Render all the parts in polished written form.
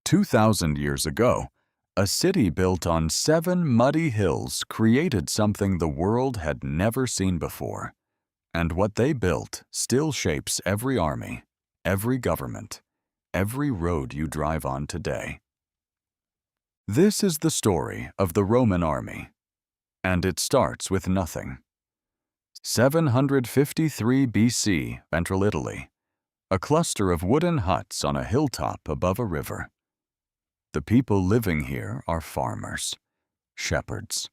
2,000 years ago, a city built on 7 muddy hills created something the world had never seen before. And what they built still shapes every army, every government, every road you drive on today. This is the story of the Roman army, and it starts with nothing. 753 BC, Central Italy, a cluster of wooden huts on a hilltop above a river. The people living here are farmers, shepherds.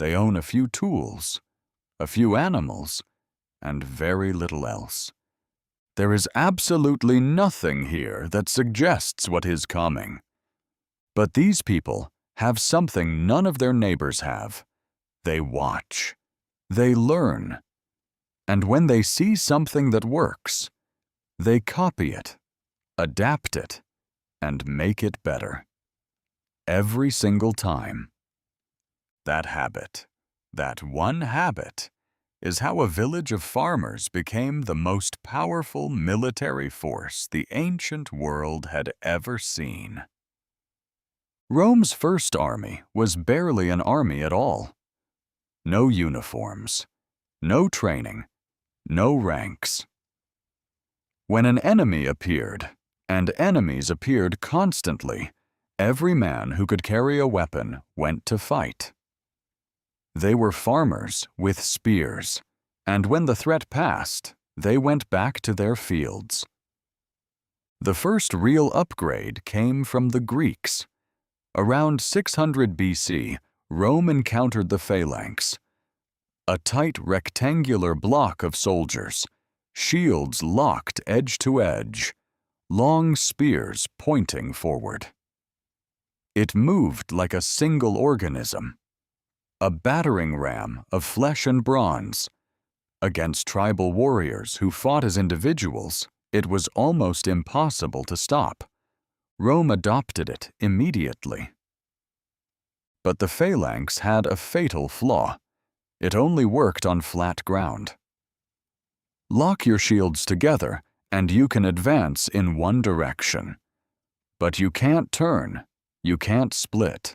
They own a few tools, a few animals, and very little else. There is absolutely nothing here that suggests what is coming. But these people have something none of their neighbors have. They watch. They learn. And when they see something that works, they copy it, adapt it, and make it better. Every single time. That habit, that one habit, is how a village of farmers became the most powerful military force the ancient world had ever seen. Rome's first army was barely an army at all. No uniforms, no training, no ranks. When an enemy appeared, and enemies appeared constantly, every man who could carry a weapon went to fight. They were farmers with spears, and when the threat passed, they went back to their fields. The first real upgrade came from the Greeks. Around 600 BC, Rome encountered the phalanx, a tight rectangular block of soldiers, shields locked edge to edge, long spears pointing forward. It moved like a single organism, a battering ram of flesh and bronze. Against tribal warriors who fought as individuals, it was almost impossible to stop. Rome adopted it immediately. But the phalanx had a fatal flaw. It only worked on flat ground. Lock your shields together, and you can advance in one direction. But you can't turn, you can't split,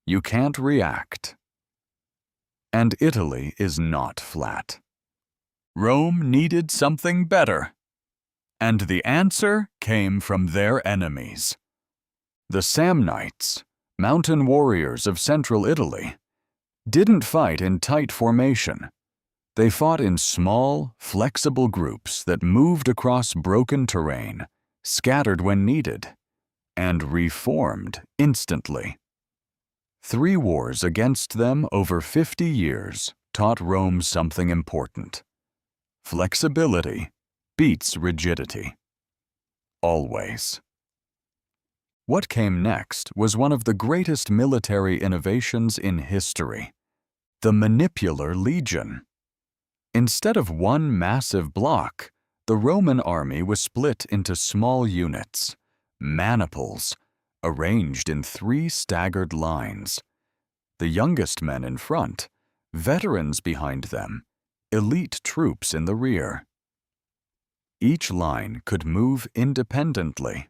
you can't react. And Italy is not flat. Rome needed something better. And the answer came from their enemies. The Samnites, mountain warriors of central Italy, didn't fight in tight formation. They fought in small, flexible groups that moved across broken terrain, scattered when needed, and reformed instantly. 3 wars against them over 50 years taught Rome something important. Flexibility beats rigidity. Always. What came next was one of the greatest military innovations in history, the manipular legion. Instead of one massive block, the Roman army was split into small units, maniples, arranged in 3 staggered lines. The youngest men in front, veterans behind them, elite troops in the rear. Each line could move independently.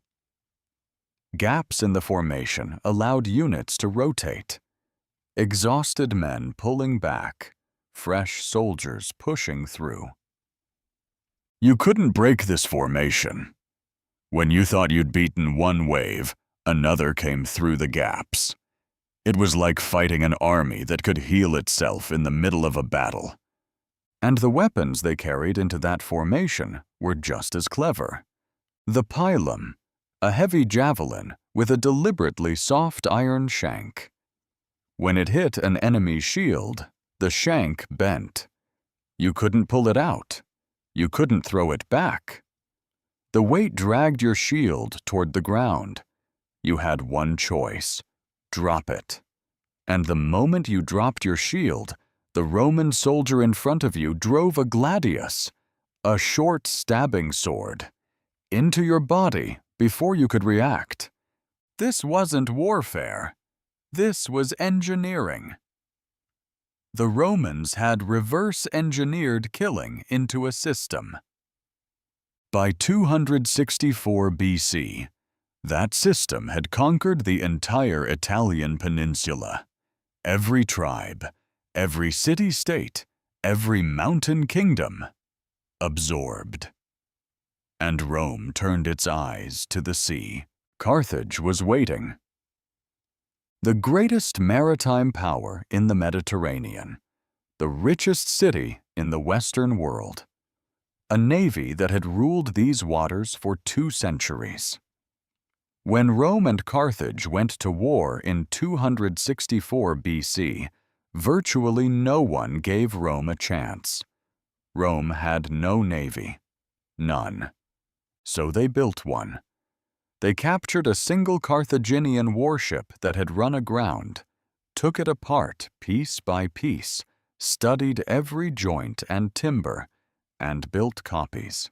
Gaps in the formation allowed units to rotate. Exhausted men pulling back, fresh soldiers pushing through. You couldn't break this formation. When you thought you'd beaten one wave, another came through the gaps. It was like fighting an army that could heal itself in the middle of a battle. And the weapons they carried into that formation were just as clever. The pilum, a heavy javelin with a deliberately soft iron shank. When it hit an enemy's shield, the shank bent. You couldn't pull it out. You couldn't throw it back. The weight dragged your shield toward the ground. You had one choice: drop it. And the moment you dropped your shield, the Roman soldier in front of you drove a gladius, a short stabbing sword, into your body before you could react. This wasn't warfare. This was engineering. The Romans had reverse-engineered killing into a system. By 264 BC, That system had conquered the entire Italian peninsula. Every tribe, every city-state, every mountain kingdom, absorbed. And Rome turned its eyes to the sea. Carthage was waiting. The greatest maritime power in the Mediterranean, the richest city in the Western world, a navy that had ruled these waters for 2 centuries. When Rome and Carthage went to war in 264 BC, virtually no one gave Rome a chance. Rome had no navy. None. So they built one. They captured a single Carthaginian warship that had run aground, took it apart piece by piece, studied every joint and timber, and built copies.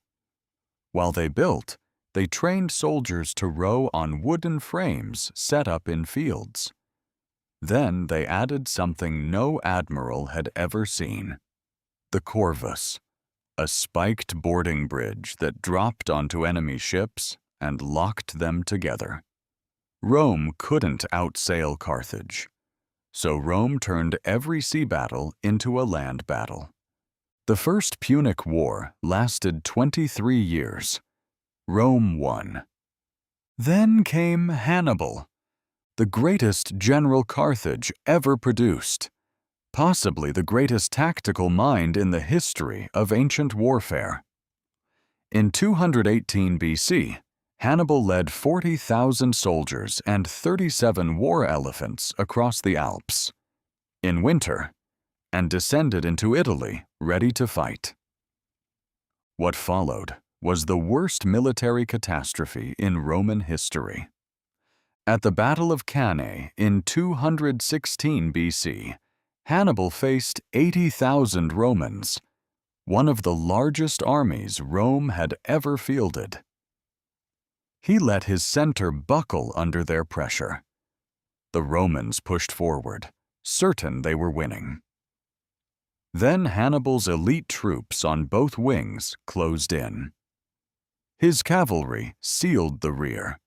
While they built, they trained soldiers to row on wooden frames set up in fields. Then they added something no admiral had ever seen: the corvus, a spiked boarding bridge that dropped onto enemy ships and locked them together. Rome couldn't outsail Carthage, so Rome turned every sea battle into a land battle. The First Punic War lasted 23 years. Rome won. Then came Hannibal, the greatest general Carthage ever produced, possibly the greatest tactical mind in the history of ancient warfare. In 218 BC, Hannibal led 40,000 soldiers and 37 war elephants across the Alps in winter and descended into Italy ready to fight. What followed was the worst military catastrophe in Roman history. At the Battle of Cannae in 216 BC, Hannibal faced 80,000 Romans, one of the largest armies Rome had ever fielded. He let his center buckle under their pressure. The Romans pushed forward, certain they were winning. Then Hannibal's elite troops on both wings closed in. His cavalry sealed the rear.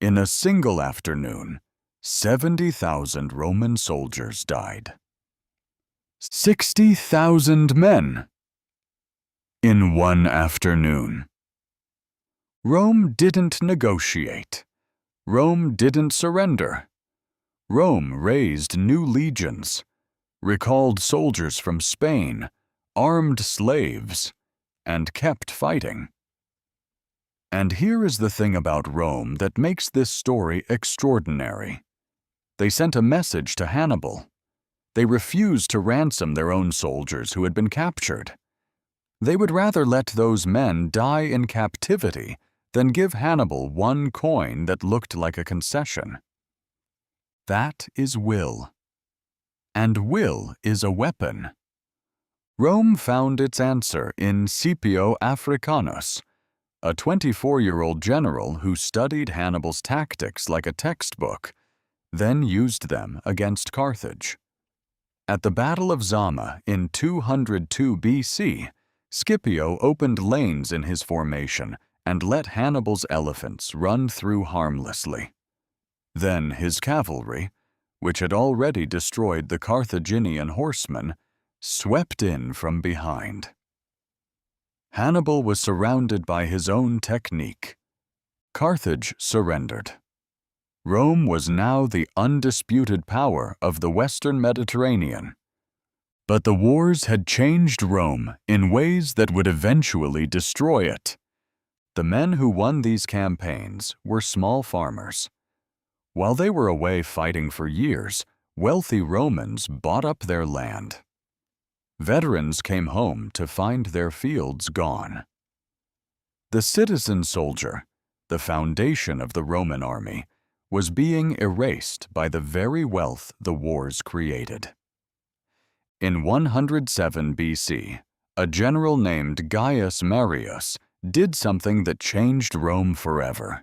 In a single afternoon, 70,000 Roman soldiers died. 60,000 men in one afternoon. Rome didn't negotiate. Rome didn't surrender. Rome raised new legions, recalled soldiers from Spain, armed slaves, and kept fighting. And here is the thing about Rome that makes this story extraordinary. They sent a message to Hannibal. They refused to ransom their own soldiers who had been captured. They would rather let those men die in captivity than give Hannibal one coin that looked like a concession. That is will. And will is a weapon. Rome found its answer in Scipio Africanus, a 24-year-old general who studied Hannibal's tactics like a textbook, then used them against Carthage. At the Battle of Zama in 202 BC, Scipio opened lanes in his formation and let Hannibal's elephants run through harmlessly. Then his cavalry, which had already destroyed the Carthaginian horsemen, swept in from behind. Hannibal was surrounded by his own technique. Carthage surrendered. Rome was now the undisputed power of the Western Mediterranean. But the wars had changed Rome in ways that would eventually destroy it. The men who won these campaigns were small farmers. While they were away fighting for years, wealthy Romans bought up their land. Veterans came home to find their fields gone. The citizen soldier, the foundation of the Roman army, was being erased by the very wealth the wars created. In 107 BC, a general named Gaius Marius did something that changed Rome forever.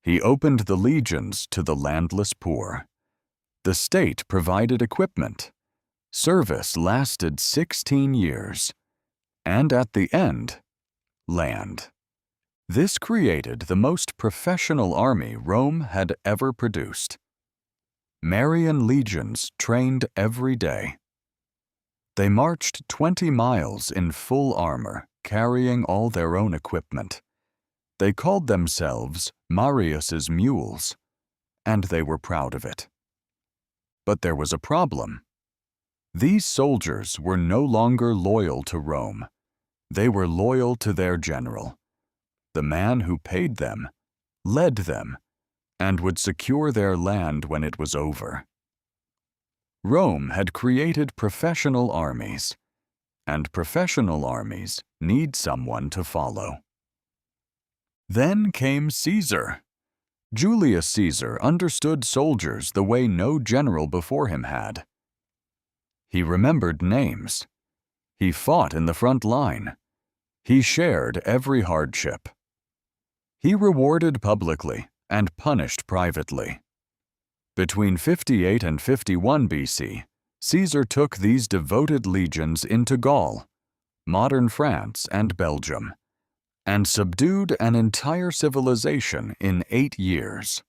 He opened the legions to the landless poor. The state provided equipment. Service lasted 16 years. And at the end, land. This created the most professional army Rome had ever produced. Marian legions trained every day. They marched 20 miles in full armor, carrying all their own equipment. They called themselves Marius's mules, and they were proud of it. But there was a problem. These soldiers were no longer loyal to Rome. They were loyal to their general, the man who paid them, led them, and would secure their land when it was over. Rome had created professional armies, and professional armies need someone to follow. Then came Caesar. Julius Caesar understood soldiers the way no general before him had. He remembered names. He fought in the front line. He shared every hardship. He rewarded publicly and punished privately. Between 58 and 51 BC, Caesar took these devoted legions into Gaul, modern France and Belgium, and subdued an entire civilization in 8 years.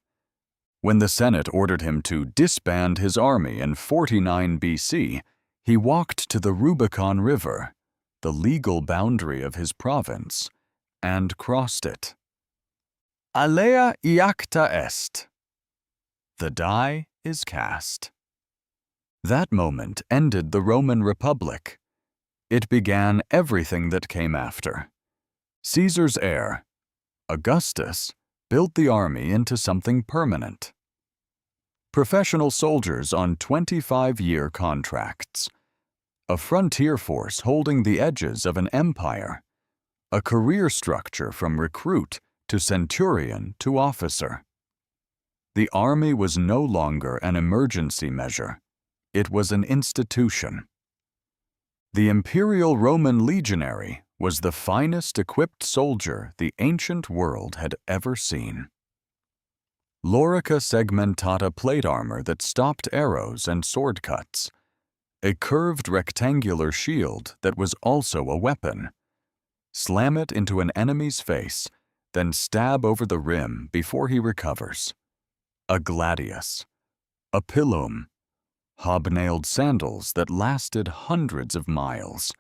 When the Senate ordered him to disband his army in 49 BC, he walked to the Rubicon River, the legal boundary of his province, and crossed it. Alea iacta est. The die is cast. That moment ended the Roman Republic. It began everything that came after. Caesar's heir, Augustus, built the army into something permanent. Professional soldiers on 25-year contracts. A frontier force holding the edges of an empire. A career structure from recruit to centurion to officer. The army was no longer an emergency measure. It was an institution. The imperial Roman legionary was the finest equipped soldier the ancient world had ever seen. Lorica segmentata plate armor that stopped arrows and sword cuts. A curved rectangular shield that was also a weapon. Slam it into an enemy's face, then stab over the rim before he recovers. A gladius, a pilum, hobnailed sandals that lasted hundreds of miles.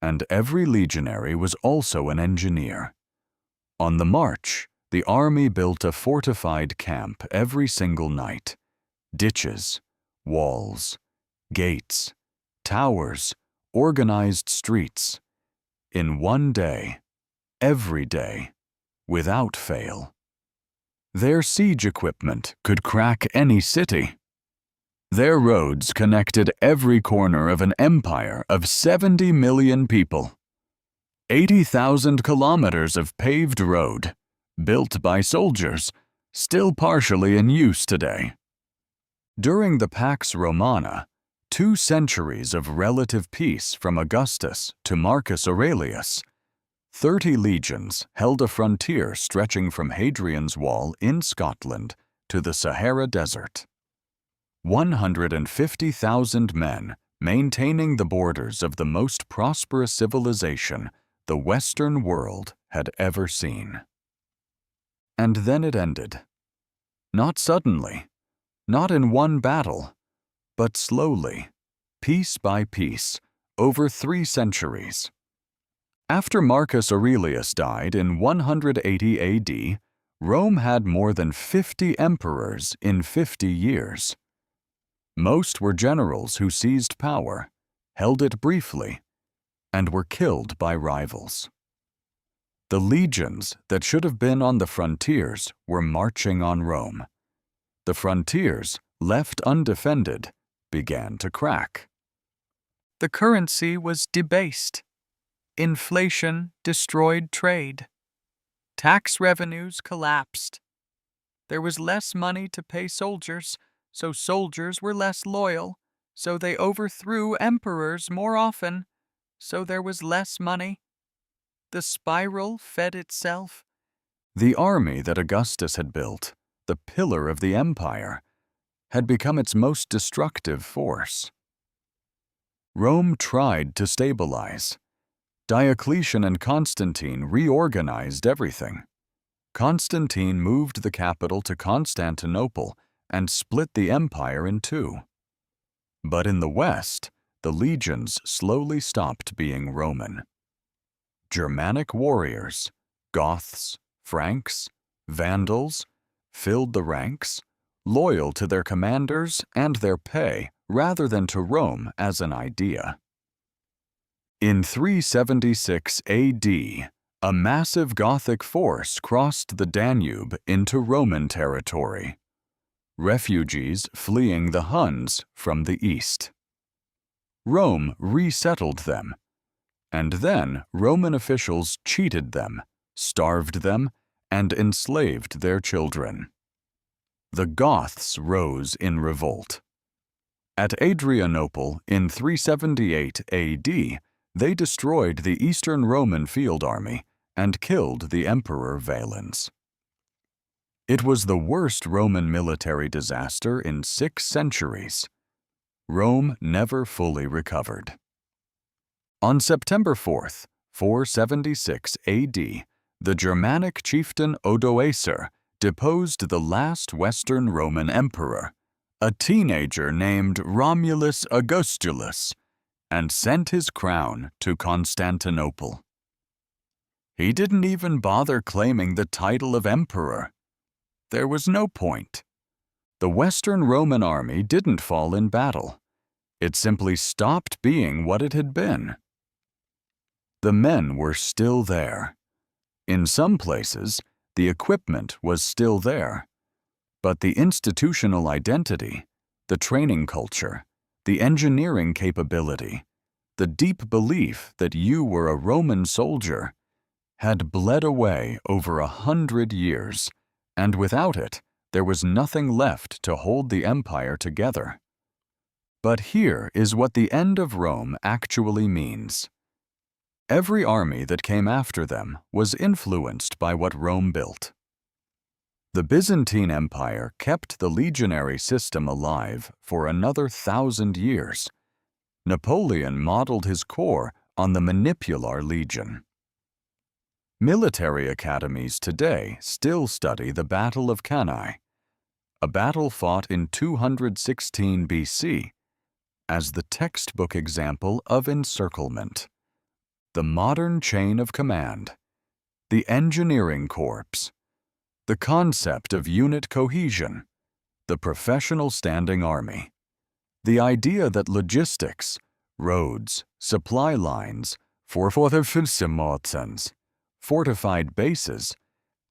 And every legionary was also an engineer. On the march, the army built a fortified camp every single night. Ditches, walls, gates, towers, organized streets. In one day, every day, without fail. Their siege equipment could crack any city. Their roads connected every corner of an empire of 70 million people. 80,000 kilometers of paved road, built by soldiers, still partially in use today. During the Pax Romana, 2 centuries of relative peace from Augustus to Marcus Aurelius, 30 legions held a frontier stretching from Hadrian's Wall in Scotland to the Sahara Desert. 150,000 men maintaining the borders of the most prosperous civilization the Western world had ever seen. And then it ended. Not suddenly, not in one battle, but slowly, piece by piece, over 3 centuries. After Marcus Aurelius died in 180 AD, Rome had more than 50 emperors in 50 years. Most were generals who seized power, held it briefly, and were killed by rivals. The legions that should have been on the frontiers were marching on Rome. The frontiers, left undefended, began to crack. The currency was debased. Inflation destroyed trade. Tax revenues collapsed. There was less money to pay soldiers, so soldiers were less loyal, so they overthrew emperors more often, so there was less money. The spiral fed itself. The army that Augustus had built, the pillar of the empire, had become its most destructive force. Rome tried to stabilize. Diocletian and Constantine reorganized everything. Constantine moved the capital to Constantinople and split the empire in two. But in the West, the legions slowly stopped being Roman. Germanic warriors, Goths, Franks, Vandals, filled the ranks, loyal to their commanders and their pay rather than to Rome as an idea. In 376 AD, a massive Gothic force crossed the Danube into Roman territory, refugees fleeing the Huns from the east. Rome resettled them, and then Roman officials cheated them, starved them, and enslaved their children. The Goths rose in revolt. At Adrianople in 378 AD, they destroyed the Eastern Roman field army and killed the Emperor Valens. It was the worst Roman military disaster in 6 centuries. Rome never fully recovered. On September 4th, 476 AD, the Germanic chieftain Odoacer deposed the last Western Roman emperor, a teenager named Romulus Augustulus, and sent his crown to Constantinople. He didn't even bother claiming the title of emperor. There was no point. The Western Roman army didn't fall in battle. It simply stopped being what it had been. The men were still there. In some places, the equipment was still there. But the institutional identity, the training culture, the engineering capability, the deep belief that you were a Roman soldier, had bled away over 100 years, and without it, there was nothing left to hold the empire together. But here is what the end of Rome actually means. Every army that came after them was influenced by what Rome built. The Byzantine Empire kept the legionary system alive for another 1,000 years. Napoleon modeled his corps on the manipular legion. Military academies today still study the Battle of Cannae, a battle fought in 216 BC, as the textbook example of encirclement, the modern chain of command, the engineering corps, the concept of unit cohesion, the professional standing army, the idea that logistics, roads, supply lines, fortified bases,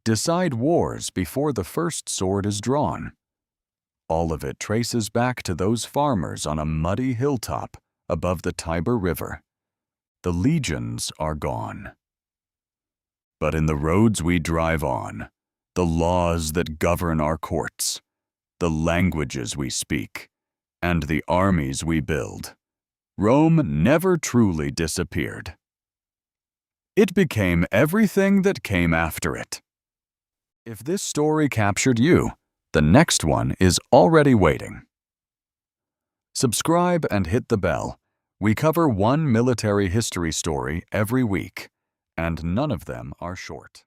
decide wars before the first sword is drawn. All of it traces back to those farmers on a muddy hilltop above the Tiber River. The legions are gone. But in the roads we drive on, the laws that govern our courts, the languages we speak, and the armies we build, Rome never truly disappeared. It became everything that came after it. If this story captured you, the next one is already waiting. Subscribe and hit the bell. We cover one military history story every week, and none of them are short.